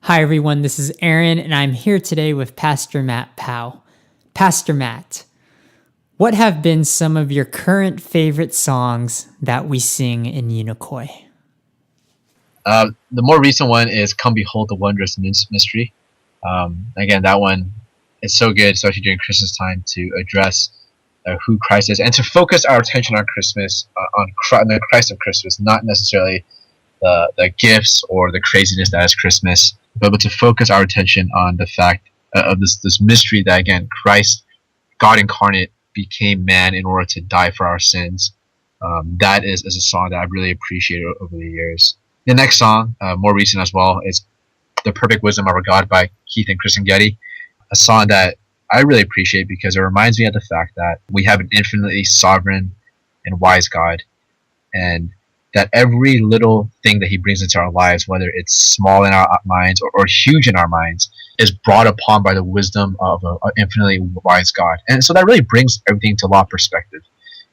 Hi, everyone. This is Aaron, and I'm here today with Pastor Matt Powell. Pastor Matt, what have been some of your current favorite songs that we sing in Unikoi? The more recent one is "Come Behold the Wondrous Mystery." Again, that one is so good, especially during Christmas time, to address who Christ is and to focus our attention on Christmas, on the Christ of Christmas, not necessarily the gifts or the craziness that is Christmas, but to focus our attention on the fact of this mystery that, again, Christ, God incarnate, became man in order to die for our sins. That is a song that I've really appreciated over the years. The next song, more recent as well, is "The Perfect Wisdom of Our God" by Keith and Kristen Getty, a song that I really appreciate because it reminds me of the fact that we have an infinitely sovereign and wise God, and that every little thing that he brings into our lives, whether it's small in our minds or huge in our minds, is brought upon by the wisdom of an infinitely wise God. And so that really brings everything to law perspective.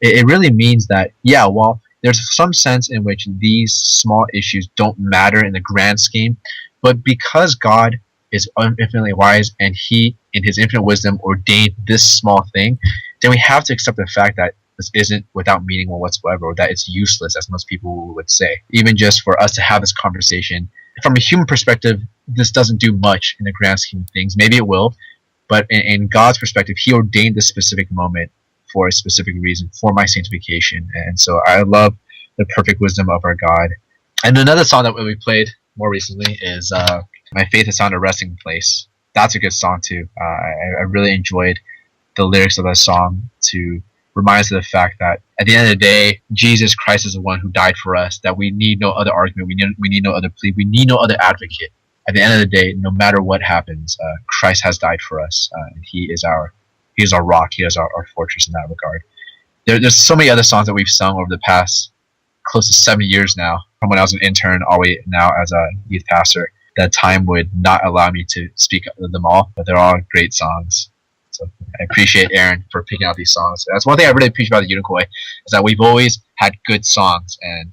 It really means that, yeah, well, there's some sense in which these small issues don't matter in the grand scheme, but because God is infinitely wise and he, in his infinite wisdom, ordained this small thing, then we have to accept the fact that this isn't without meaning whatsoever, or that it's useless, as most people would say. Even just for us to have this conversation, from a human perspective, this doesn't do much in the grand scheme of things. Maybe it will, but in God's perspective, he ordained this specific moment for a specific reason, for my sanctification. And so I love the perfect wisdom of our God. And another song that we played more recently is "My Faith Has Found a Resting Place." That's a good song too. I really enjoyed the lyrics of that song to remind us of the fact that at the end of the day, Jesus Christ is the one who died for us, that we need no other argument, we need no other plea, we need no other advocate. At the end of the day, no matter what happens, Christ has died for us, and he is our rock, he is our fortress in that regard. There's so many other songs that we've sung over the past close to 70 years now, from when I was an intern all the way now as a youth pastor. That time would not allow me to speak of them all, but they're all great songs. So I appreciate Aaron for picking out these songs. That's one thing I really appreciate about the Unikoi, is that we've always had good songs, and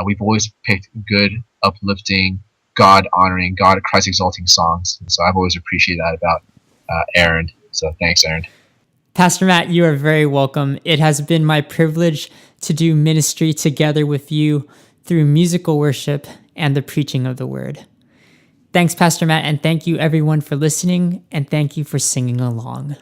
we've always picked good, uplifting, God-honoring, God Christ-exalting songs. And so I've always appreciated that about Aaron. So thanks, Aaron. Pastor Matt, you are very welcome. It has been my privilege to do ministry together with you through musical worship and the preaching of the word. Thanks, Pastor Matt, and thank you everyone for listening, and thank you for singing along.